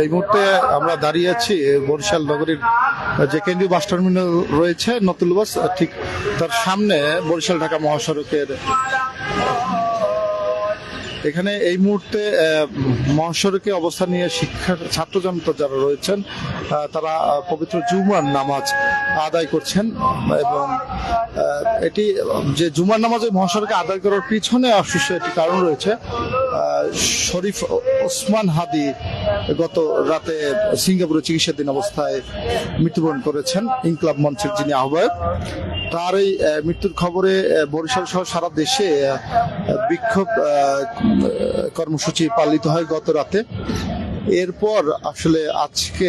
এই মুহূর্তে আমরা দাঁড়িয়ে আছি বরিশাল নগরীর যে কেন্দ্রীয় বাস টার্মিনাল রয়েছে নতুন বাস, ঠিক তার সামনে বরিশাল ঢাকা মহাসড়কের এখানে এই মুহূর্তে মহাসড়কে অবস্থান নিয়ে শিক্ষার ছাত্র জনতা যারা রয়েছেন তারা পবিত্র জুমার নামাজ আদায় করছেন। এবং এটি যে জুমার নামাজ ওই মহাসড়কে আদায় করার পিছনে অবশ্য একটি কারণ রয়েছে। শরীফ ওসমান হাদি গত রাতে সিঙ্গাপুরে চিকিৎসাধীন অবস্থায় মৃত্যুবরণ করেছেন। ইনকলাব মঞ্চের যিনি আহ্বায়ক, তার এই মৃত্যুর খবরে বরিশাল সহ সারা দেশে বিক্ষোভ কর্মসূচি পালিত হয় গত রাতে। এরপর আসলে আজকে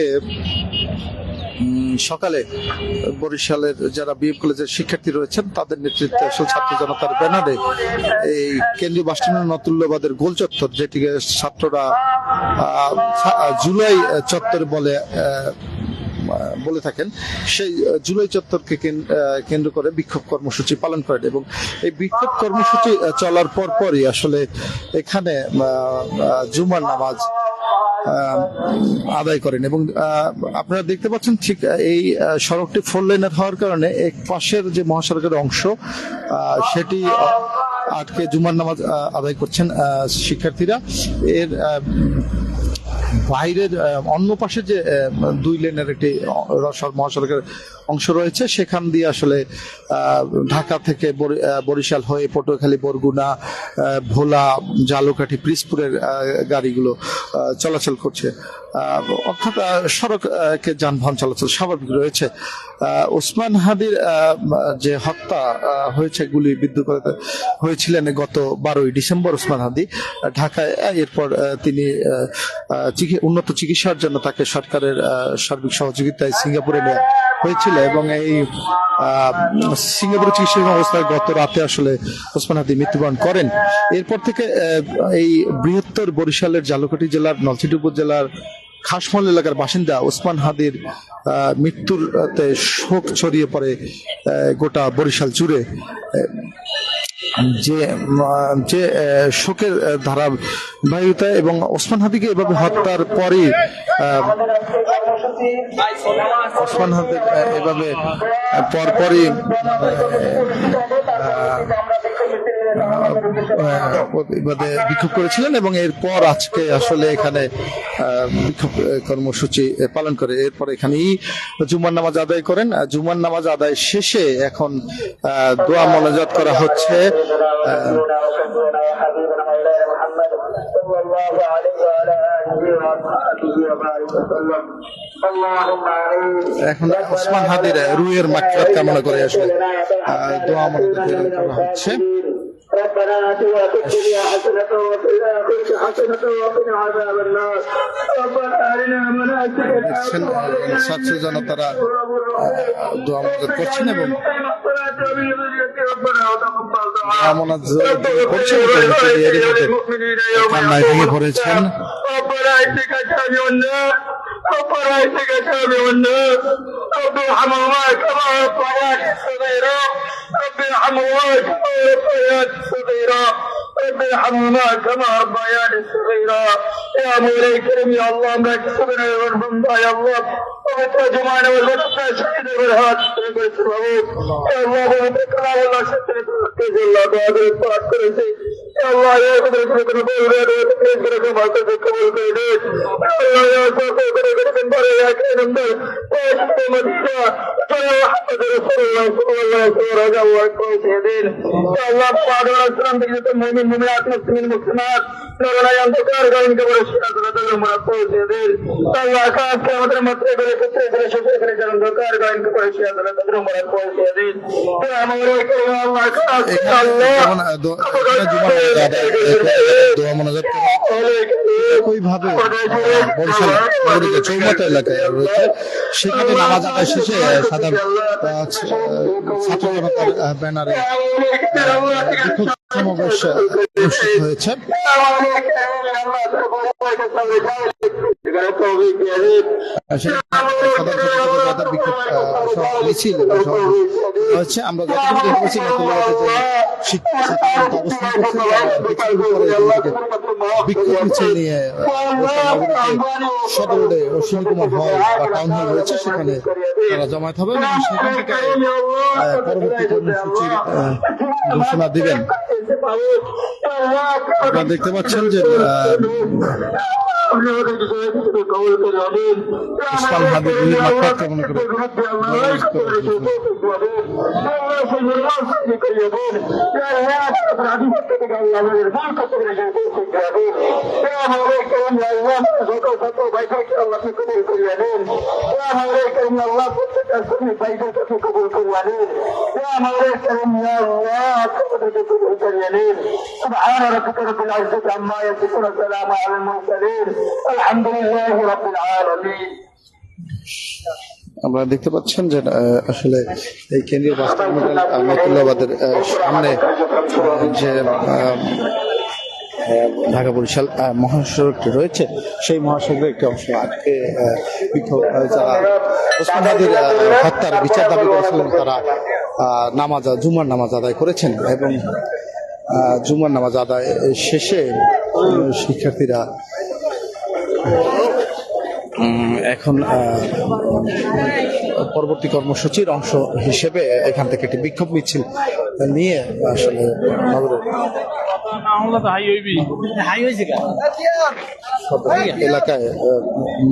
সকালে বরিশালের যারা বিএম কলেজের শিক্ষার্থী রয়েছেন তাদের নেতৃত্বে আসলে ছাত্র জনতার ব্যানারে এই কেন্দ্রীয় বাস টার্মিনাল নতুল্লাবাদের গোল চত্বর, যেটিকে ছাত্ররা জুলাই চত্বর বলে থাকেন, সেই জুলাই চত্বরকে কেন্দ্র করে বিক্ষোভ কর্মসূচি পালন করেন। এবং এই বিক্ষোভ কর্মসূচি চলার পরই আসলে এখানে জুমার নামাজ আদায় করেন। এবং আপনারা দেখতে পাচ্ছেন ঠিক এই সড়কটি 4 লেনের হওয়ার কারণে এক পাশের যে মহাসড়কের অংশ সেটি আটকে জুমার নামাজ আদায় করছেন শিক্ষার্থীরা। এর বাইরের অন্য পাশে যে 2 লেনের একটি মহাসড়কের অংশ রয়েছে সেখান দিয়ে আসলে ঢাকা থেকে বরিশাল হয়ে পটুয়াখালী, বরগুনা, ভোলা, ঝালকাঠি, পিরোজপুরের গাড়িগুলো চলাচল করছে। অর্থাৎ সড়কে যানবাহন চলাচল স্বাভাবিক রয়েছে। ওসমান হাদির যে হত্যা হয়েছে, গুলি বিদ্ধ হয়েছিলেন গত 12ই ডিসেম্বর ওসমান হাদি ঢাকায়। এরপর তিনি উন্নত চিকিৎসার জন্য তাকে সরকারের সার্বিক সহযোগিতায় সিঙ্গাপুরে নেওয়া হয়েছিল। এবং এই সিঙ্গাপুরে চিকিৎসাধীন অবস্থায় গত রাতে আসলে ওসমান হাদি মৃত্যুবরণ করেন। এরপর থেকে এই বৃহত্তর বরিশালের ঝালকাঠি জেলার নলছিটি উপজেলার খাসমল এলাকার বাসিন্দা ওসমান হাদির মৃত্যুতে শোক ছড়িয়ে পড়ে গোটা বরিশাল জুড়ে। যে শোকের ধারাবাহিকতা এবং ওসমান হাদিকে এভাবে হত্যার পরে ওসমান হাদি এভাবে পরপরই বিক্ষোভ করেছিলেন। এবং এরপর আজকে আসলে এখানে বিক্ষোভ কর্মসূচি পালন করে এরপর এখানেই জুমার নামাজ আদায় করেন। জুমার নামাজ আদায় শেষে এখন দোয়া মোনাজাত করা হচ্ছে। এখন ওসমান হাদির রুহের মাগফিরাত কামনা করে আসলে দোয়া মোনাজাত করা হচ্ছে। ربنا آتنا في الدنيا حسنة وفي الآخرة حسنة وقنا عذاب النار ربنا أرنا مناسكنا ছাত্র জনতারা দোয়া মোনাজাত করছেন এবং কান্নায় ভেঙে পড়েছেন। ربنا إنك سامع الناس رب ارحمهما كما ربياني صغيرا رب ارحمهما كما ربياني صغيرا رب ارحمهما كما ربياني صغيرا يا مولاي الكريم يا الله ما كسبنا وارحم يا الله وترجمعنا والغدنا شهيد والهات يا الله وبكنا والله سترك الله بعد الطاعة كرسي يا الله يا قدرة لكنا بولاد وتكلم ما تذكر البيدات يا الله يا ساقو من بريا كان من واشهد مدينة صلى محمد رسول الله صلى الله عليه وسلم سيدين يا الله بعد السلام بجد المؤمن مؤمنات مسلمين مسلمات نورنا ينتقال قائم كبر الشهادة لدى مرقو سيدين يا الله كاس كامتر مطرق لكتر شفاء لجل انتقال قائم كبر الشهادة لدى مرقو سيدين يا مولاي كريم الله كاس يا الله দোয়া মোনাজাত একইভাবে বরিশাল নগরীর চৌমাথা এলাকায় রয়েছে, সেখানে নামাজ আদায় শেষে ছাত্র জনতার ব্যানারে বিক্ষোভ সমাবেশ অনুষ্ঠিত হয়েছে। আসলে সাধারণ ছাত্রদের যাদের বিক্ষোভ মিছিল হচ্ছে, আমরা যতটুকু দেখতে পাচ্ছি ছাত্ররা অবস্থান করছে, বিক্ষোভ মিছিল নিয়ে সদর রোডে অশ্বিনী কুমার হল বা টাউন হল রয়েছে, সেখানে তারা জমায়েত হবে এবং সেখান থেকে পরবর্তী কর্মসূচির ঘোষণা দিবেন। আপনারা দেখতে পাচ্ছেন যে ওসমান হাদির মনে করে سبحان ربك رب العزة عما يصفون وسلام على المرسلين الحمد لله رب العالمين। আমরা দেখতে পাচ্ছেন যে আসলে এই কেন্দ্রীয় বাস টার্মিনাল আহমেদুল্লাহবাদের সামনে যে ঢাকা বরিশাল মহাসড়কটি রয়েছে, সেই মহাসড়কের একটি অংশ আজকে বিক্ষোভ যারা ওসমান হাদির হত্যার বিচার দাবি করেছিলেন তারা জুমার নামাজ আদায় করেছেন এবং জুমার নামাজ আদায় শেষে শিক্ষার্থীরা এখন পরবর্তী কর্মসূচির অংশ হিসেবে এখান থেকে একটি বিক্ষোভ মিছিল নিয়ে আসলে নগরের এলাকায়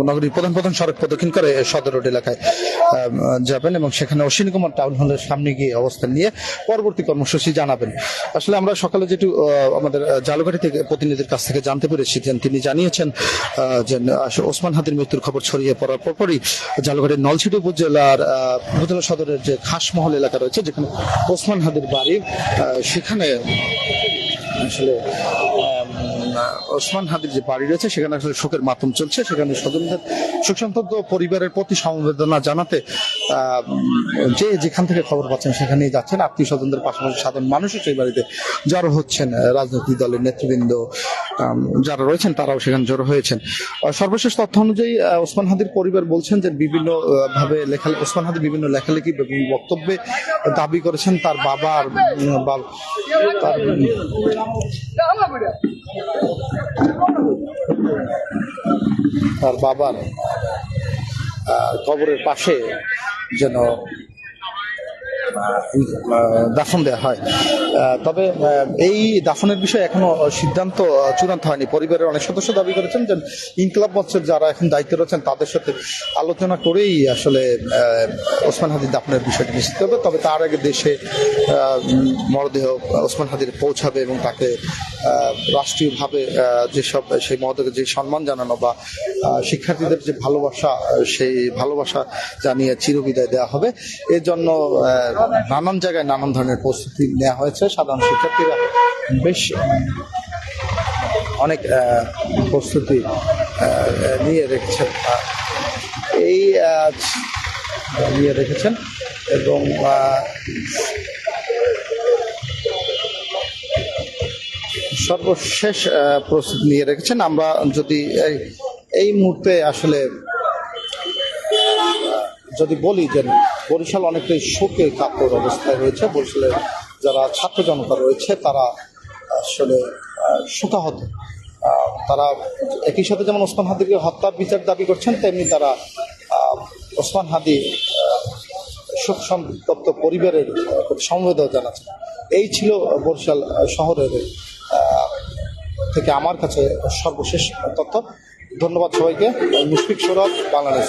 নগরীর প্রধান সড়ক প্রদক্ষিণ করে সদর রোড এলাকায় যাবেন এবং সেখানে অশ্বিনী কুমার টাউন হলের সামনে গিয়ে অবস্থান নিয়ে পরবর্তী কর্মসূচি জানাবেন। আসলে আমরা সকালে যেটু আমাদের জালুঘাটি থেকে প্রতিনিধির কাছ থেকে জানতে পেরেছি, তিনি জানিয়েছেন যে ওসমান হাদির মৃত্যুর খবর ছড়িয়ে পড়ার পরপরই জালুঘাটির নলছিটি উপজেলার উপজেলা সদরের যে খাসমহল এলাকা রয়েছে, যেখানে ওসমান হাদির বাড়ি, সেখানে আসলে ওসমান হাদির যে বাড়ি রয়েছে সেখানে আসলে শোকের মাতম চলছে। সেখানে স্বজনদের শোকসন্তপ্ত পরিবারের প্রতি সমবেদনা জানাতে যে যেখান থেকে খবর পাচ্ছেন সেখানেই যাচ্ছেন। আত্মীয় স্বজনদের পাশাপাশি সাধারণ মানুষও সেই বাড়িতে জড়ো হচ্ছেন। রাজনৈতিক দলের নেতৃবৃন্দ যারা রয়েছেন তারাও সেখানে জড়ো হয়েছেন। সর্বশেষ তথ্য অনুযায়ী ওসমান হাদির পরিবার বলছেন যে বিভিন্ন ভাবে ওসমান হাদি বিভিন্ন লেখালেখি বিভিন্ন বক্তব্যে দাবি করেছেন তার বাবার কবরের পাশে যেন দাফন দেওয়া হয়। তবে এই দাফনের বিষয়ে এখনো সিদ্ধান্ত চূড়ান্ত হয়নি। পরিবারের অনেক সদস্য দাবি করেছেন যে ইনকিলাব মঞ্চের যারা এখন দায়িত্বে রয়েছেন তাদের সাথে আলোচনা করেই আসলে ওসমান হাদির দাফনের বিষয়টি নিশ্চিত হবে। তবে তার আগে দেশে মরদেহ ওসমান হাদির পৌঁছাবে এবং তাকে রাষ্ট্রীয়ভাবে যেসব সেই মহোদয়কে যে সম্মান জানানো বা শিক্ষার্থীদের যে ভালোবাসা, সেই ভালোবাসা জানিয়ে চিরবিদায় দেওয়া হবে। এর জন্য নানান জায়গায় নানান ধরনের প্রস্তুতি নেওয়া হয়েছে। সাধারণ শিক্ষার্থীরা বেশ অনেক প্রস্তুতি নিয়ে রেখেছেন এবং সর্বশেষ প্রস্তুতি নিয়ে রেখেছেন। আমরা যদি এই মুহূর্তে আসলে যদি বলি যে বরিশাল অনেকটাই শোকে কাতর অবস্থায় রয়েছে। বরিশালের যারা ছাত্র জনতা রয়েছে তারা আসলে শোকাহত। তারা একই সাথে যেমন ওসমান হাদিকে হত্যার বিচার দাবি করছেন, তেমনি তারা ওসমান হাদি শোক সন্তপ্ত পরিবারের প্রতি সমবেদনা জানাচ্ছেন। এই ছিল বরিশাল শহরের থেকে আমার কাছে সর্বশেষ তথ্য। ধন্যবাদ সবাইকে। মুশফিক সৌরভ, বাংলাদেশ।